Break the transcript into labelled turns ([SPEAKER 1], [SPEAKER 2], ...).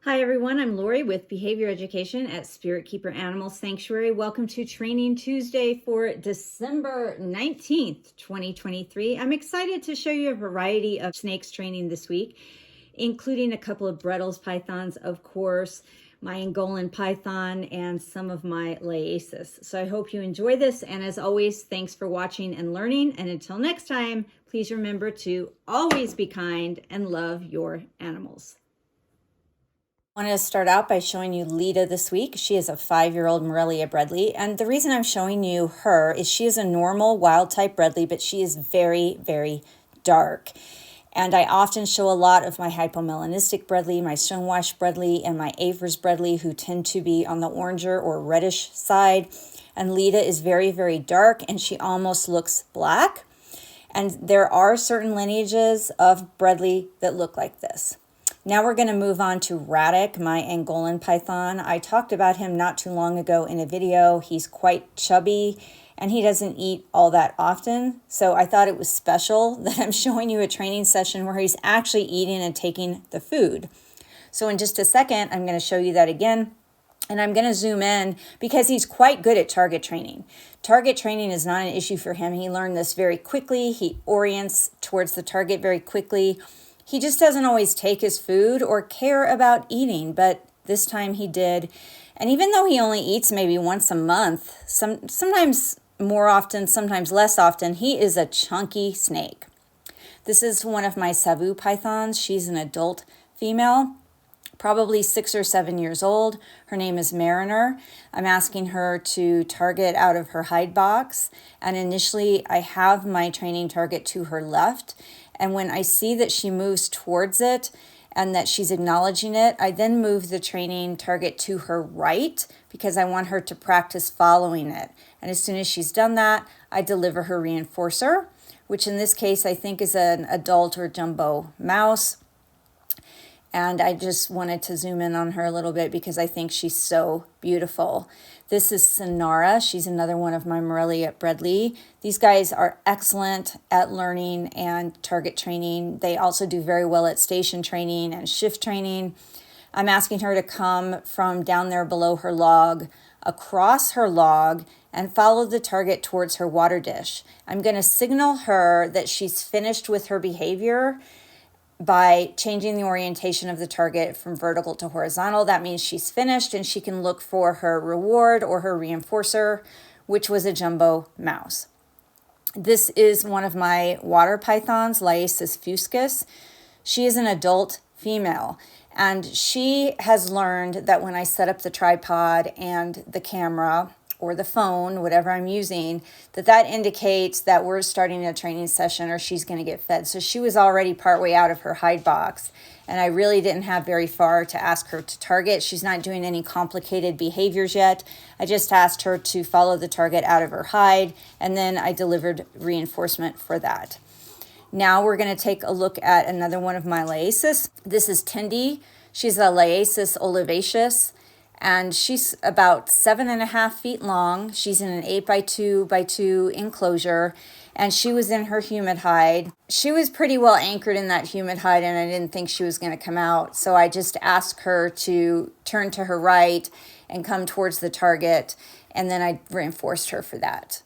[SPEAKER 1] Hi everyone, I'm Lori with Behavior Education at Spirit Keeper Animal Sanctuary. Welcome to Training Tuesday for December 19th, 2023. I'm excited to show you a variety of snakes training this week, including a couple of Bredl's pythons, of course, my Angolan python, and some of my Liasis. So I hope you enjoy this, and as always, thanks for watching and learning, and until next time, please remember to always be kind and love your animals. I wanted to start out by showing you Lita this week. She is a 5-year-old Morelia Bredl, and the reason I'm showing you her is she is a normal wild type Bredl, but she is very, very dark. And I often show a lot of my hypomelanistic Bredl, my stonewash Bredl, and my Avers Bredl, who tend to be on the oranger or reddish side. And Lita is very, very dark, and she almost looks black. And there are certain lineages of Bredl that look like this. Now we're going to move on to Radek, my Angolan python. I talked about him not too long ago in a video. He's quite chubby and he doesn't eat all that often. So I thought it was special that I'm showing you a training session where he's actually eating and taking the food. So in just a second, I'm going to show you that again. And I'm going to zoom in because he's quite good at target training. Target training is not an issue for him. He learned this very quickly. He orients towards the target very quickly. He just doesn't always take his food or care about eating, but this time he did. And even though he only eats maybe once a month, sometimes more often, sometimes less often, he is a chunky snake. This is one of my Savu pythons. She's an adult female, probably 6 or 7 years old. Her name is Mariner. I'm asking her to target out of her hide box. And initially, I have my training target to her left. And when I see that she moves towards it and that she's acknowledging it, I then move the training target to her right because I want her to practice following it. And as soon as she's done that, I deliver her reinforcer, which in this case I think is an adult or jumbo mouse. And I just wanted to zoom in on her a little bit because I think she's so beautiful. This is Sonara. She's another one of my Morelia Bredl. These guys are excellent at learning and target training. They also do very well at station training and shift training. I'm asking her to come from down there below her log, across her log, and follow the target towards her water dish. I'm going to signal her that she's finished with her behavior by changing the orientation of the target from vertical to horizontal. That means she's finished and she can look for her reward or her reinforcer, which was a jumbo mouse. This is one of my water pythons, Liasis fuscus. She is an adult female, and she has learned that when I set up the tripod and the camera or the phone, whatever I'm using, that indicates that we're starting a training session or she's going to get fed. So she was already partway out of her hide box, and I really didn't have very far to ask her to target. She's not doing any complicated behaviors yet. I just asked her to follow the target out of her hide, and then I delivered reinforcement for that. Now we're going to take a look at another one of my Liasis. This is Tendy. She's a Liasis olivaceous, and she's about 7.5 feet long. She's in an 8x2x2 enclosure, and she was in her humid hide. She was pretty well anchored in that humid hide, and I didn't think she was going to come out. So I just asked her to turn to her right and come towards the target, and then I reinforced her for that.